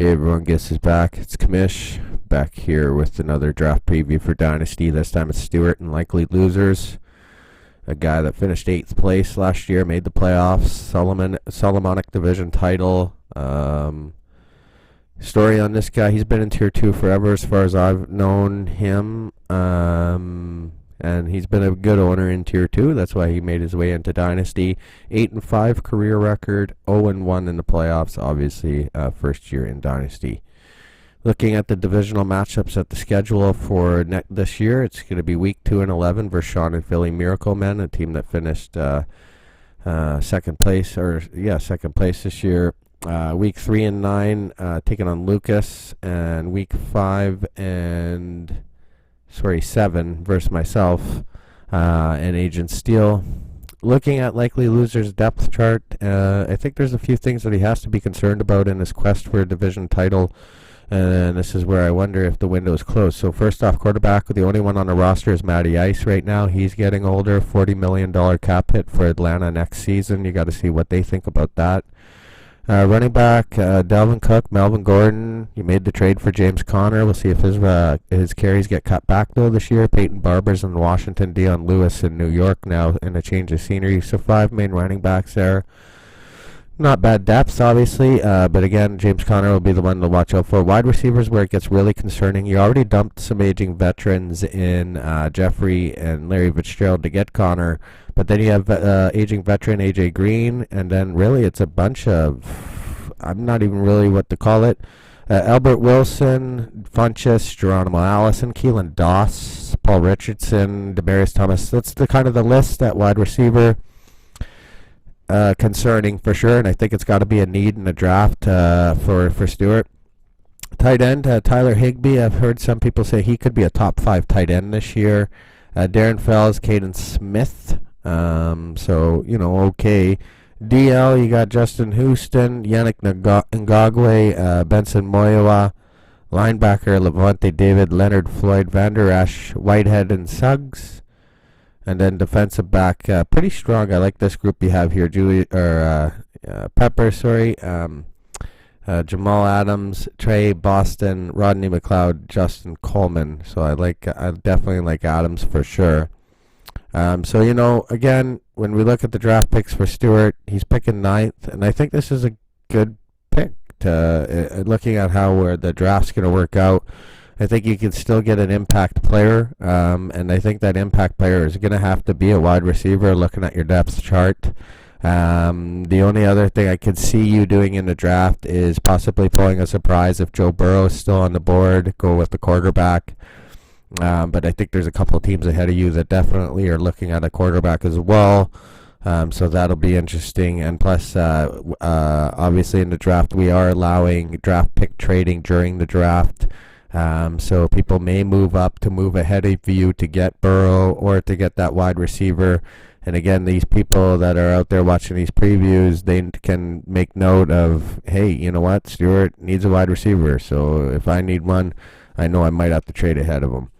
Hey everyone, guess is back. It's Kamish back here with another draft preview for Dynasty. This time it's Stewart and likely losers. A guy that finished 8th place last year, made the playoffs, Solomonic Division title. Story on this guy, he's been in Tier 2 forever as far as I've known him. And he's been a good owner in Tier 2. That's why he made his way into Dynasty. 8-5 career record, 0-1 in the playoffs, obviously first year in Dynasty. Looking at the divisional matchups at the schedule for this year, it's going to be Week 2 and 11 versus Sean and Philly Miracle Men, a team that finished second place this year. Week 3 and 9 taking on Lucas, and Week 5 and 7 versus myself and Agent Steel. Looking at likely losers depth chart, I think there's a few things that he has to be concerned about in his quest for a division title, and this is where I wonder if the window is closed. So first off, quarterback, the only one on the roster is Matty Ice right now. He's getting older, $40 million cap hit for Atlanta next season. You got to see what they think about that. Running back, Dalvin Cook, Melvin Gordon. You made the trade for James Conner. We'll see if his carries get cut back though this year. Peyton Barber's in Washington, Dion Lewis in New York now in a change of scenery. So 5 main running backs there. Not bad depth, obviously, but again, James Conner will be the one to watch out for. Wide receivers where it gets really concerning. You already dumped some aging veterans in Jeffrey and Larry Fitzgerald to get Conner, but then you have aging veteran AJ Green, and then really it's a bunch of, I'm not even really what to call it, Albert Wilson, Funchess, Geronimo Allison, Keelan Doss, Paul Richardson, Demaryius Thomas. That's the kind of the list at wide receiver. Concerning for sure, and I think it's got to be a need in the draft for Stewart. Tight end, Tyler Higbee. I've heard some people say he could be a top 5 tight end this year. Darren Fells, Caden Smith. Okay. DL, you got Justin Houston, Yannick Ngagwe, Benson Moyowa, linebacker Levante David, Leonard Floyd, Vander Esch, Whitehead, and Suggs. And then defensive back, pretty strong. I like this group you have here. Pepper, Jamal Adams, Trey Boston, Rodney McLeod, Justin Coleman. So I definitely like Adams for sure. Again, when we look at the draft picks for Stewart, he's picking 9th, and I think this is a good pick. Looking at where the draft's going to work out, I think you can still get an impact player, and I think that impact player is going to have to be a wide receiver looking at your depth chart. The only other thing I could see you doing in the draft is possibly pulling a surprise if Joe Burrow is still on the board, go with the quarterback. But I think there's a couple of teams ahead of you that definitely are looking at a quarterback as well. So that'll be interesting. And plus, obviously in the draft, we are allowing draft pick trading during the draft. So people may move up to move ahead of you to get Burrow or to get that wide receiver. And again, these people that are out there watching these previews, they can make note of, hey, you know what, Stewart needs a wide receiver. So if I need one, I know I might have to trade ahead of him.